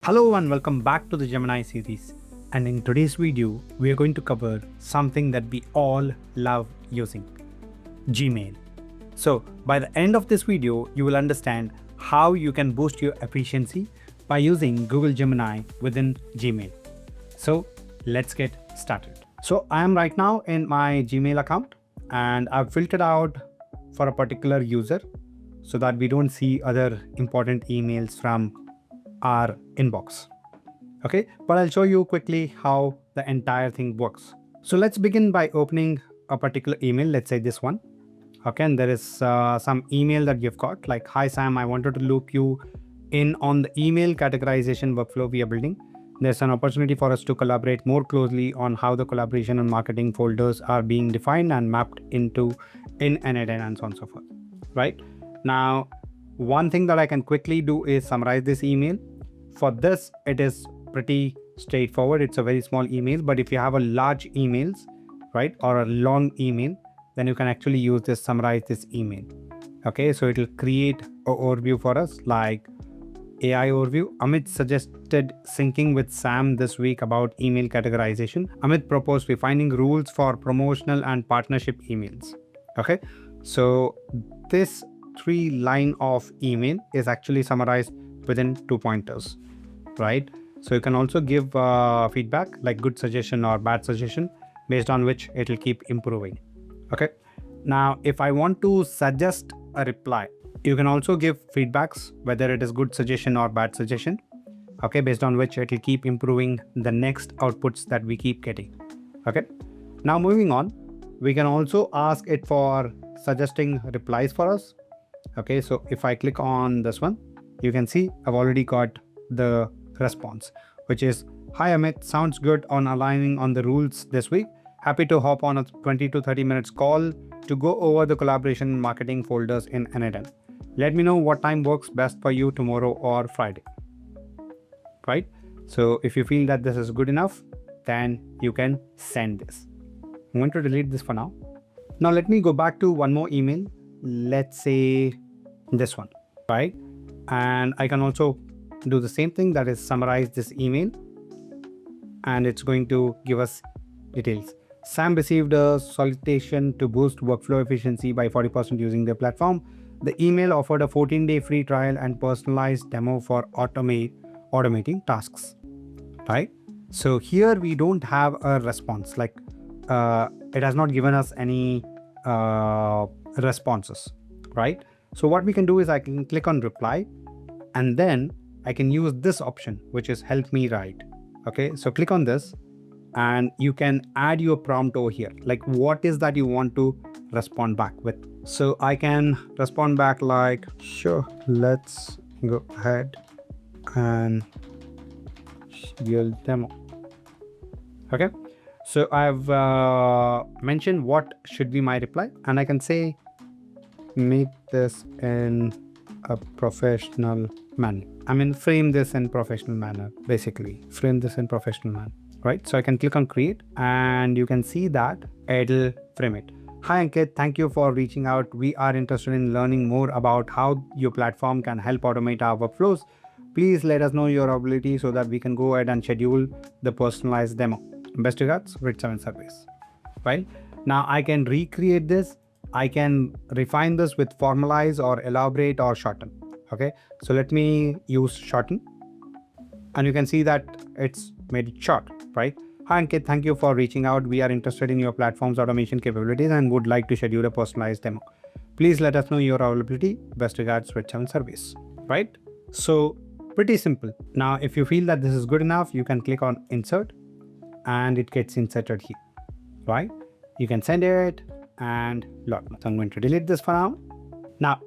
Hello and welcome back to the Gemini series. And in today's video, we are going to cover something that we all love using, Gmail. So by the end of this video, you will understand how you can boost your efficiency by using Google Gemini within Gmail. So let's get started. So I am right now in my Gmail account and I've filtered out for a particular user so that we don't see other important emails from our inbox. Okay, but I'll show you quickly how the entire thing works. So let's begin by opening a particular email. Let's say this one. Okay, and there is some email that you've got like, "Hi Sam, I wanted to loop you in on the email categorization workflow we are building. There's an opportunity for us to collaborate more closely on how the collaboration and marketing folders are being defined and mapped into in N8N and so on and so forth." Right now, one thing that I can quickly do is summarize this email. For this, it is pretty straightforward. It's a very small email, but if you have a large emails, right, or a long email, then you can actually use this, summarize this email. Okay, so it will create an overview for us like AI overview. Amit suggested syncing with Sam this week about email categorization. Amit proposed refining rules for promotional and partnership emails. Okay, so this 3-line of email is actually summarized within 2 pointers, right? So you can also give feedback like good suggestion or bad suggestion, based on which it will keep improving. Okay, now if I want to suggest a reply, you can also give feedbacks whether it is good suggestion or bad suggestion. Okay, based on which it will keep improving the next outputs that we keep getting. Okay, now moving on, we can also ask it for suggesting replies for us. Okay, so if I click on this one, you can see I've already got the response, which is, "Hi Amit, sounds good on aligning on the rules this week. Happy to hop on a 20 to 30 minutes call to go over the collaboration and marketing folders in N8N. Let me know what time works best for you tomorrow or Friday." Right? So if you feel that this is good enough, then you can send this. I'm going to delete this for now. Now let me go back to one more email. Let's say this one, right? And I can also do the same thing, that is summarize this email, and it's going to give us details. Sam received a solicitation to boost workflow efficiency by 40% using their platform. The email offered a 14-day free trial and personalized demo for automating tasks, right? So here we don't have a response, like it has not given us any responses, right? So what we can do is I can click on reply, and then I can use this option, which is help me write. Okay, so click on this and you can add your prompt over here, like what is that you want to respond back with. So I can respond back like, "Sure, let's go ahead and schedule demo." Okay, so I've mentioned what should be my reply, and I can say, "Make this in a professional manner." I mean, frame this in professional manner, basically. Frame this in professional manner, right? So I can click on create and you can see that it'll frame it. "Hi Ankit, thank you for reaching out. We are interested in learning more about how your platform can help automate our workflows. Please let us know your ability so that we can go ahead and schedule the personalized demo. Best regards, Rit7 Service." Right? Now I can recreate this. I can refine this with formalize or elaborate or shorten. Okay, so let me use shorten, and you can see that it's made it short, right? "Hi Ankit, thank you for reaching out. We are interested in your platform's automation capabilities and would like to schedule a personalized demo. Please let us know your availability. Best regards, Rit7 Service." Right? So pretty simple. Now, if you feel that this is good enough, you can click on insert and it gets inserted here, right? You can send it and log. So I'm going to delete this for now. Now,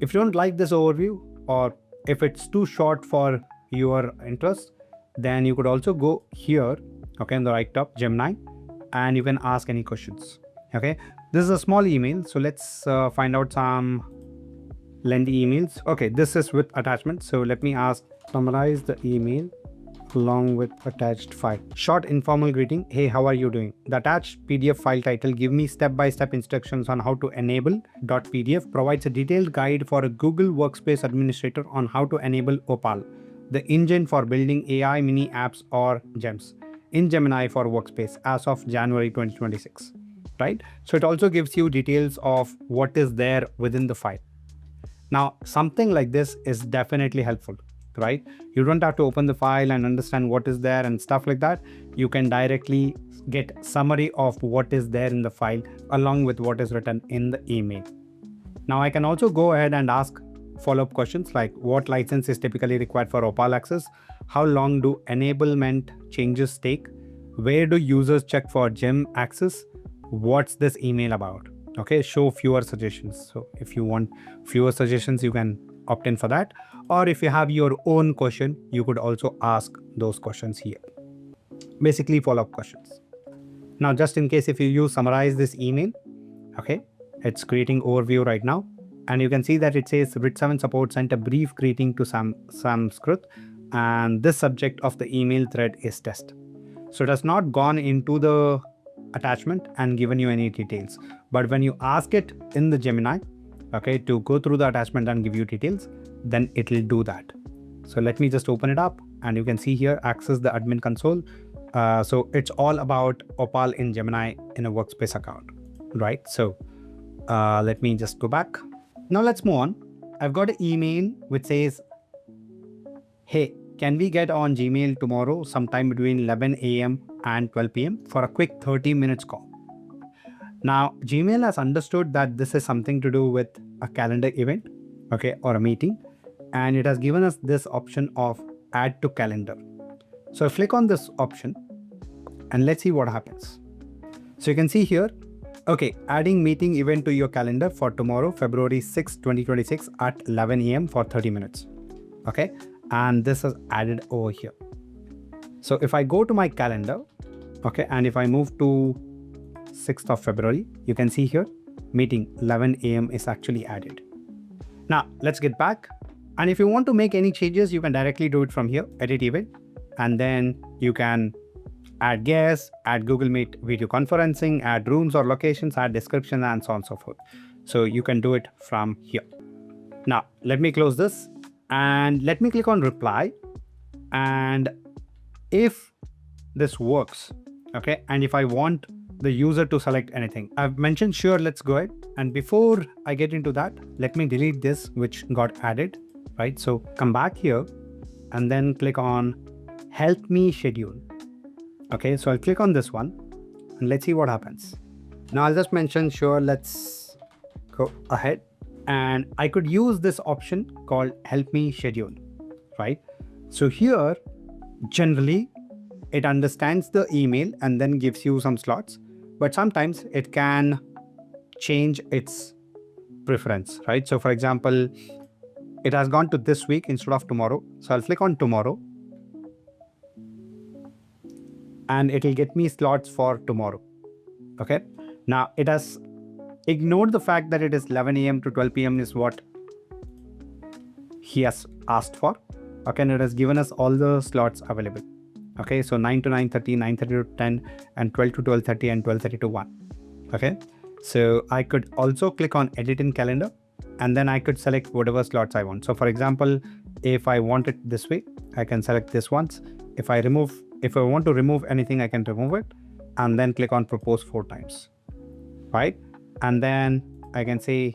if you don't like this overview, or if it's too short for your interest, then you could also go here, okay, in the right top, Gemini, and you can ask any questions. Okay, this is a small email, so let's find out some lengthy emails. Okay, this is with attachment, so let me ask, summarize the email along with attached file. Short informal greeting. "Hey, how are you doing? The attached PDF file title, give me step-by-step instructions on how to enable .pdf, provides a detailed guide for a Google Workspace administrator on how to enable Opal. the engine for building AI mini apps or gems in Gemini for Workspace as of January 2026, right? So it also gives you details of what is there within the file. Now, something like this is definitely helpful, right? You don't have to open the file and understand what is there and stuff like that. You can directly get summary of what is there in the file along with what is written in the email. Now, I can also go ahead and ask follow-up questions like what license is typically required for Opal access? How long do enablement changes take? Where do users check for gem access? What's this email about? Okay, show fewer suggestions. So if you want fewer suggestions, you can opt in for that. Or if you have your own question, you could also ask those questions here. Basically follow-up questions. Now, just in case if you summarize this email, okay, it's creating overview right now. And you can see that it says RIT7 support sent a brief greeting to Sanskrit, and this subject of the email thread is test. So it has not gone into the attachment and given you any details. But when you ask it in the Gemini, okay, to go through the attachment and give you details, then it will do that. So let me just open it up and you can see here, access the admin console. So it's all about Opal in Gemini in a workspace account, right? So let me just go back. Now let's move on. I've got an email which says, hey, can we get on Gmail tomorrow sometime between 11 a.m. and 12 p.m. for a quick 30 minutes call? Now, Gmail has understood that this is something to do with a calendar event, okay, or a meeting, and it has given us this option of add to calendar. So click on this option and let's see what happens. So you can see here, okay, adding meeting event to your calendar for tomorrow, February 6, 2026 at 11 a.m. for 30 minutes. Okay, and this is added over here. So if I go to my calendar, okay, and if I move to 6th of February, you can see here, meeting 11 a.m. is actually added. Now let's get back. And if you want to make any changes, you can directly do it from here, edit event, and then you can add guests, add Google Meet video conferencing, add rooms or locations, add description, and so on and so forth. So you can do it from here. Now, let me close this and let me click on reply. And if this works, okay, and if I want the user to select anything, I've mentioned, sure, let's go ahead. And before I get into that, let me delete this, which got added, right? So come back here and then click on help me schedule. Okay, so I'll click on this one and let's see what happens. Now I'll just mention, sure, let's go ahead. And I could use this option called help me schedule, right? So here, generally, it understands the email and then gives you some slots, but sometimes it can change its preference, right? So for example, it has gone to this week instead of tomorrow. So I'll click on tomorrow and it'll get me slots for tomorrow. Okay. Now it has ignored the fact that it is 11 a.m. to 12 p.m. is what he has asked for. Okay. And it has given us all the slots available. Okay. So 9 to 9:30, 9:30 to 10, and 12 to 12:30 and 12:30 to 1. Okay. So I could also click on edit in calendar and then I could select whatever slots I want. So for example, if I want it this way, I can select this once. If I want to remove anything, I can remove it and then click on propose 4 times, right? And then I can say,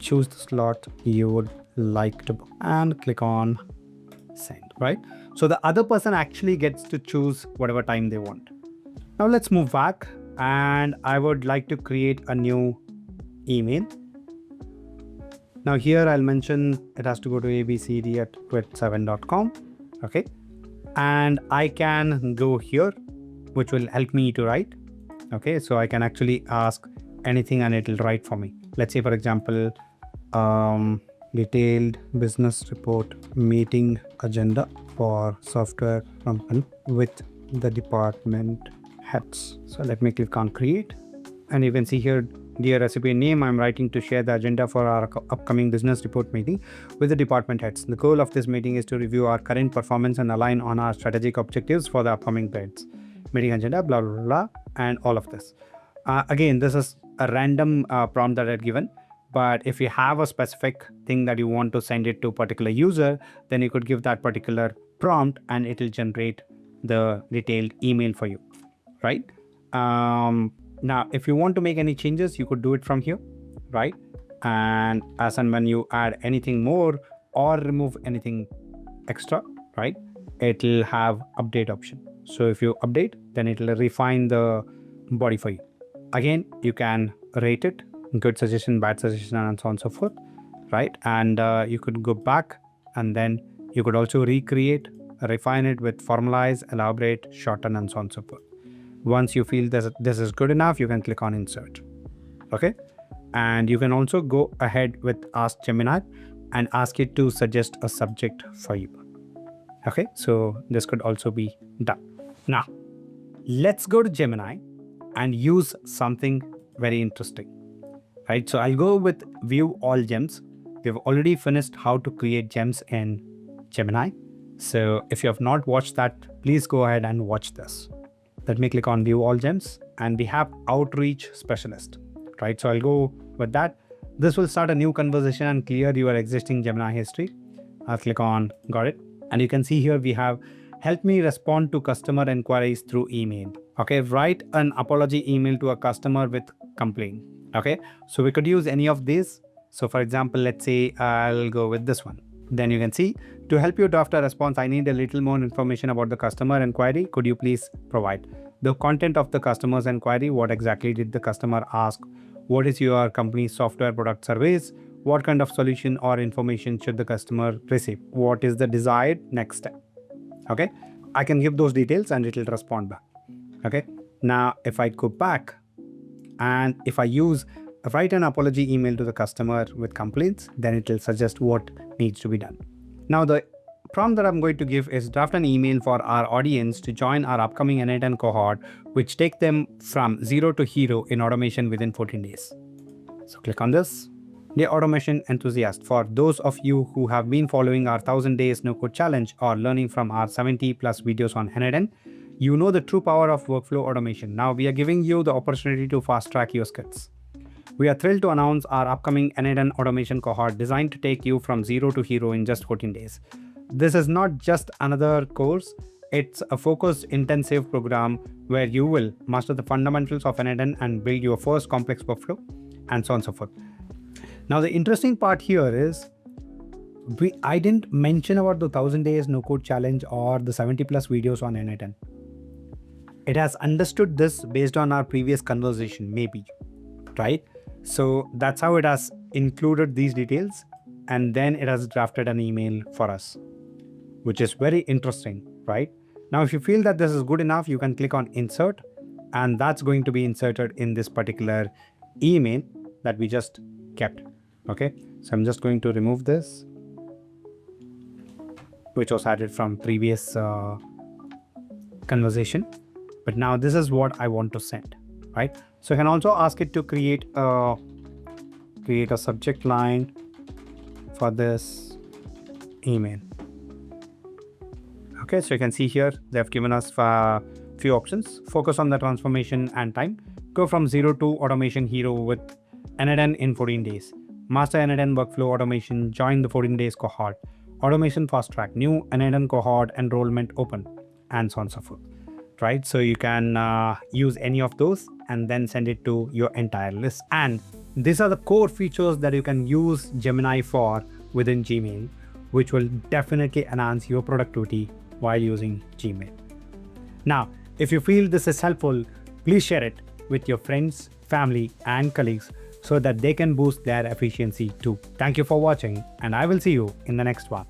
choose the slot you would like to book and click on send, right? So the other person actually gets to choose whatever time they want. Now let's move back and I would like to create a new email. Now here I'll mention it has to go to abcd@rit7.com. Okay. And I can go here, which will help me to write. Okay. So I can actually ask anything and it will write for me. Let's say, for example, detailed business report meeting agenda for software company with the department heads. So let me click on create. And you can see here, dear recipient name, I'm writing to share the agenda for our upcoming business report meeting with the department heads. The goal of this meeting is to review our current performance and align on our strategic objectives for the upcoming bids. Meeting agenda, blah, blah, blah, and all of this. Again, this is a random prompt that I've given. But if you have a specific thing that you want to send it to a particular user, then you could give that particular prompt and it will generate the detailed email for you, right? Now, if you want to make any changes, you could do it from here, right? And as and when you add anything more or remove anything extra, right, it will have update option. So if you update, then it will refine the body for you. Again, you can rate it, good suggestion, bad suggestion, and so on and so forth, right? And you could go back, and then you could also recreate, refine it with formalize, elaborate, shorten, and so on and so forth. Once you feel this is good enough, you can click on insert. Okay, and you can also go ahead with Ask Gemini and ask it to suggest a subject for you. Okay, so this could also be done. Now, let's go to Gemini and use something very interesting, right? So I'll go with view all gems. We've already finished how to create gems in Gemini. So if you have not watched that, please go ahead and watch this. Let me click on view all gems, and we have outreach specialist, right? So I'll go with that. This will start a new conversation and clear your existing Gemini history. I'll click on got it. And you can see here we have help me respond to customer inquiries through email. Okay, write an apology email to a customer with complaint. Okay, so we could use any of these. So for example, let's say I'll go with this one. Then you can see, to help you draft a response, I need a little more information about the customer inquiry. Could you please provide the content of the customer's inquiry? What exactly did the customer ask? What is your company's software, product, service? What kind of solution or information should the customer receive? What is the desired next step? Okay, I can give those details and it will respond back. Okay, now if I go back and if I use write an apology email to the customer with complaints, then it will suggest what needs to be done. Now the prompt that I'm going to give is draft an email for our audience to join our upcoming N8N cohort, which take them from zero to hero in automation within 14 days. So click on this. Dear automation enthusiast, for those of you who have been following our 1000 days no code challenge or learning from our 70 plus videos on N8N, you know the true power of workflow automation. Now we are giving you the opportunity to fast track your skills. We are thrilled to announce our upcoming N8N automation cohort designed to take you from zero to hero in just 14 days. This is not just another course, it's a focused intensive program where you will master the fundamentals of N8N and build your first complex workflow and so on and so forth. Now the interesting part here is I didn't mention about the 1000 days no code challenge or the 70 plus videos on N8N. It has understood this based on our previous conversation, maybe, right? So that's how it has included these details, and then it has drafted an email for us, which is very interesting, right? Now, if you feel that this is good enough, you can click on insert, and that's going to be inserted in this particular email that we just kept. Okay, so I'm just going to remove this, which was added from previous conversation. But now this is what I want to send, right? So you can also ask it to create a subject line for this email. Okay, so you can see here they have given us a few options. Focus on the transformation and time. Go from zero to automation hero with N8N in 14 days. Master N8N workflow automation. Join the 14 days cohort. Automation fast track. New N8N cohort enrollment open, and so on and so forth. Right, so you can use any of those and then send it to your entire list. And these are the core features that you can use Gemini for within Gmail, which will definitely enhance your productivity while using Gmail. Now, if you feel this is helpful, please share it with your friends, family, and colleagues so that they can boost their efficiency too. Thank you for watching, and I will see you in the next one.